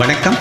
வணக்கம்.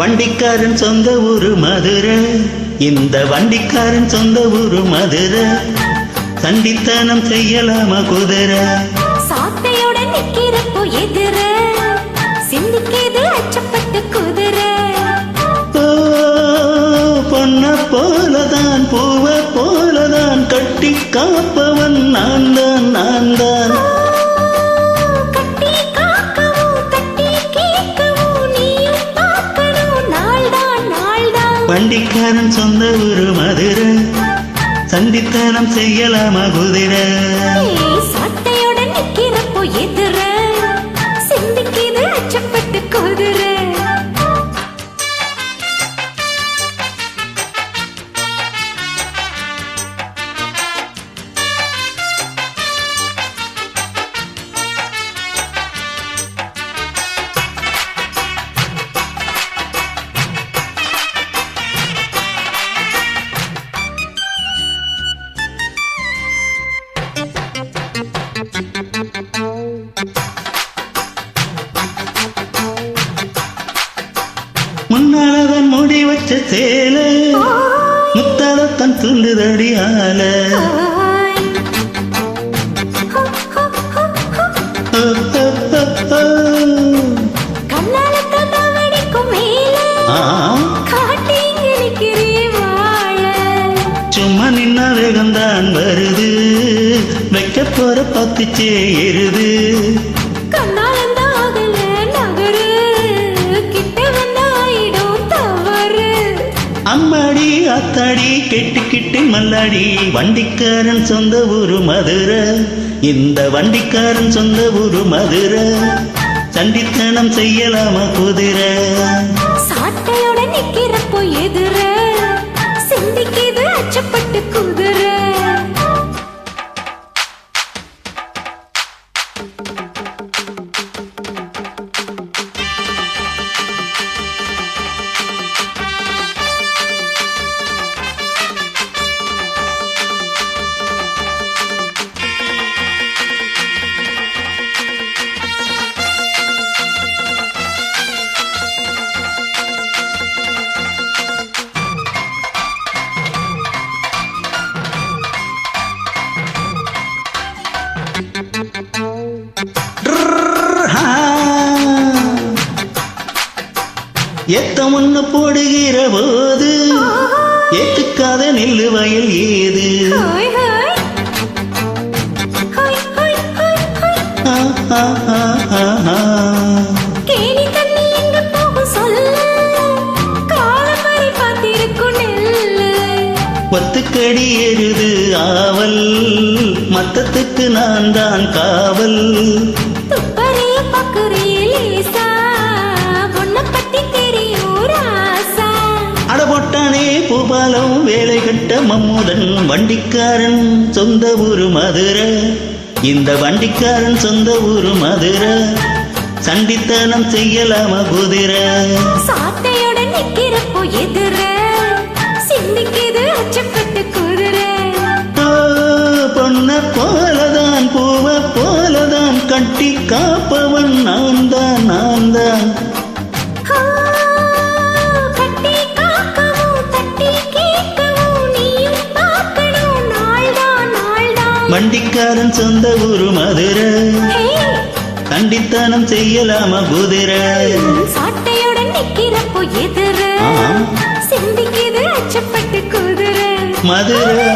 வண்டிக்காரன் சொந்த ஊரு மதுரை, இந்த வண்டிக்காரன் சொந்த ஊரு மதுரை. சண்டித்தனம் செய்யலாமா குதிரை? சாட்டையுடன் நிக்கிறப்போ எதிர சிந்திக்கிது அச்சப்பட்டு குதிரை. பொன்ன போலதான் பூவ போலதான் கட்டி காப்பவன் நான் தான் நான் தான். வண்டிக்காரன் சொந்த ஊரு மதுரை, சண்டித்தனம் செய்யலாமா குதிரை? சாட்டையுடன் நிக்கிறப்போ எதிர சிந்திக்கிது அச்சப்பட்டு குதிரை. முன்னாலதான் மூடி வச்ச சேல முத்தாலத்தான் துள்ளுதடி ஆல. சும்மா நின்னா வேகம்தான் வருது, வைக்க போற பத்துச்சே எருது. அம்மாடி அத்தாடி கெட்டுக்கிட்டு மல்லாடி. வண்டிக்காரன் சொந்த ஊரு மதுரை, இந்த வண்டிக்காரன் சொந்த ஊரு மதுரை. சண்டித்தனம் செய்யலாமா குதிரை? சாட்டையுடன் நிக்கிறப்போ எதிர சிந்திக்கிது அச்சப்பட்டு குதிரை. எத்த முன்னு போடுகிற போது ஏத்துக்காத நெல்லு வயல் ஏது? ஒத்துக்கடி எருது ஆவல், மத்தத்துக்கு நான் தான் காவல். அடபொட்டானே பூபாலம் வேலை கட்ட மம்முடன். வண்டிக்காரன் சொந்த ஊரு மதுரை, இந்த வண்டிக்காரன் சொந்த ஊரு மதுரை. சண்டித்தனம் செய்யலாமா குதிரை? சாட்டையுடன் நிக்கிறப்போ எதிர சிந்திக்கிது அச்சப்பட்டு குதிரை. பொன்ன போலதான் பூவ போலதான் கட்டி காப்பவன் நான் தான் நான் தான். வண்டிக்காரன் சொந்த ஊரு மதுரை, சண்டித்தனம் செய்யலாமா குதிரை? சாட்டையுடன் நிக்கிறப்போ எதிர சிந்திக்கிது அச்சப்பட்டு குதிரை. மதுரை